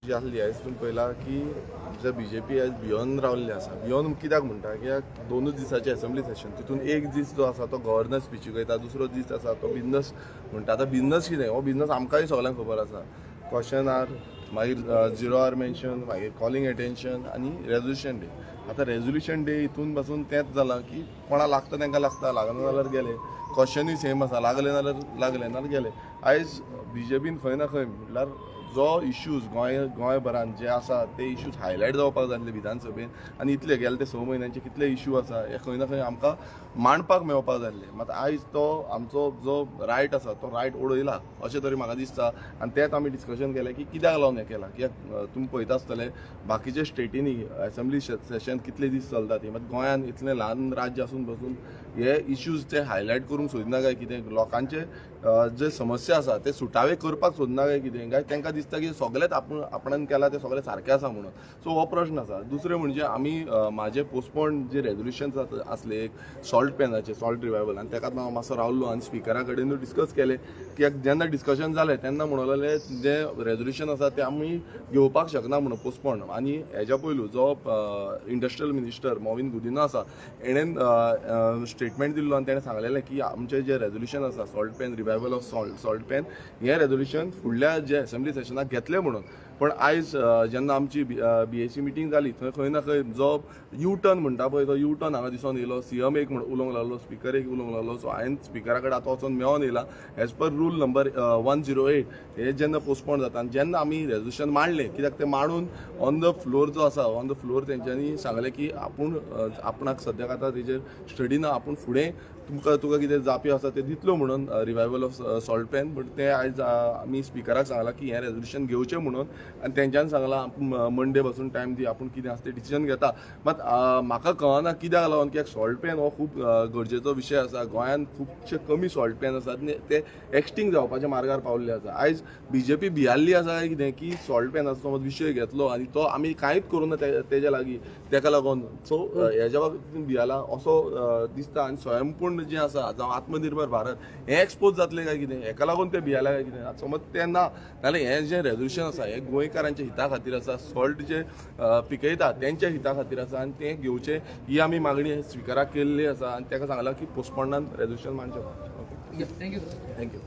जी आसली आयज तुमी पळयला की जे बीजेपी आयज बियोंड रावल्ले आसा. बियोंड कित्याक म्हणटा कित्याक 2 दिसाचें असेंब्ली सेशन तितून एक दीस जो आसा तो गव्हर्नर स्पीच वयता, दुसरो दीस आसा तो बिझनस म्हणटा. आतां बिझनस कितें हो बिझनस आमकांय सगळ्यांक खबर आसा. क्वेश्चन आर मागीर 0 आवर मेन्शन, मागीर कॉलिंग एटेन्शन आनी रेजोल्युशन डे. आतां रेजोल्युशन डे हितून पासून तेंच जालां की कोणा लागता तांकां लागता, लागना जाल्यार गेले. क्वेश्चनूय सेम आसा, लागले जाल्यार लागले नाल्यार गेले. आयज बीजेपीन खंय ना खंय म्हटल्यार जो इश्यूज गोंयभरान जे आसा ते इश्यूज हायलायट जावपाक जाय विधानसभेन आनी इतले गेले ते 6 म्हयन्यांचे कितले इश्यू आसा हे खंय ना खंय आमकां मांडपाक मेळपाक जाय आसले. मात आयज तो आमचो जो रायट आसा तो रायट उडयला अशें तरी म्हाका दिसता. आनी तेंच आमी डिस्कशन केलें की कित्याक लागून हें केलां. कित्याक तुमी पळयता आसतले बाकीचे स्टेटींनी असेंब्ली सेशन कितले दीस चलता ती, मात गोंयान इतलें ल्हान राज्य आसून पासून हे इश्यूज ते हायलायट करूंक सोदना काय कितें, लोकांचे जे समस्या आसा ते सुटावे करपाक सोदना काय कितें, काय तांकां दिसता की सगळेंच आपणान केलां तें सगळें सारकें आसा म्हणून. सो हो प्रश्न आसा. दुसरें म्हणजे आमी म्हाजे पोस्टपोन जे रेजोल्युशन्स आसले एक सॉल्ट पॅनाचे, सॉल्ट रिवायवल, आनी ताका हांव मातसो रावल्लो आनी स्पिकरा कडेनूय डिस्कस केलें. कित्याक जेन्ना डिस्कशन जालें तेन्ना म्हणलें जे रेजोल्युशन आसा ते आमी घेवपाक शकना म्हणून पोस्टपोन. आनी हेज्या पयलू जो इंडस्ट्रियल मिनिस्टर मॉविन गुदिनो आसा एणेन स्टेटमेंट दिल्लो आनी तेणें सांगलेलें की आमचें जे रेजोल्युशन आसा salt pan revival of salt pan हें रेजोल्युशन फुडल्या जे असेंब्ली सेशनाक घेतलें म्हणून. पण आयज जेन्ना आमची BAC मिटींग जाली थंय खंय ना खंय जो यू टर्न म्हणटा पळय तो यू टर्न हांगा दिसून येयलो. CM एक उलोवंक लागलो, स्पिकर एक उलोवंक लागलो. सो हांवें स्पिकरा कडेन आतां वचून मेळोन येयला. एज पर रूल नंबर 108 हे जेन्ना पोस्टपोन जाता आनी जेन्ना आमी रेजोल्युशन मांडलें कित्याक तें मांडून ऑन द फ्लोर जो आसा ऑन द फ्लोर तेंच्यांनी सांगलें की आपणाक सद्याक आतां तेजेर स्टडी ना, आपूण फुडें तुका कितें जापी आसा तें दितलो म्हणून revival of salt pan. But तें आयज आमी स्पिकराक सांगलां की हें रेजोल्युशन घेवचें म्हणून. आनी तेंच्यांनी सांगलां मंडे पासून टायम दी, आपूण कितें आसा तें डिसिजन घेता. मात म्हाका कळना कित्याक लागून, कित्याक सॉल्ट पॅन हो खूब गरजेचो विशय आसा. गोंयांत खुबशे कमी सॉल्ट पॅन आसात ते एक्सटिंक्ट जावपाच्या मार्गार पावल्ले आसा. आयज बीजेपी भियाल्ली आसा काय कितें की सॉल्ट पॅनाचो समज विशय घेतलो आनी तो आमी कांयच करूं ना तेज्या लागीं तेका लागून. सो हेज्या बाबतींत भियाला असो दिसता. आनी स्वयंपूर्ण जें आसा जावं आत्मनिर्भर भारत हें एक्सपोज जातलें काय कितें, हेका लागून तें भियाला काय कितें. समज तें ना जाल्यार हें जें रेजोल्युशन आसा हें गोंयकारांच्या हिता खातीर आसा, सॉल्ट जे पिकयता तेंच्या हिता खातीर आसा आनी तें घेवचें ही आमी मागणी स्पिकराक केल्ली आसा. आनी तेका सांगलां की पोस्टपोनान रेजोल्युशन मांडचें. थँक्यू. थँक्यू.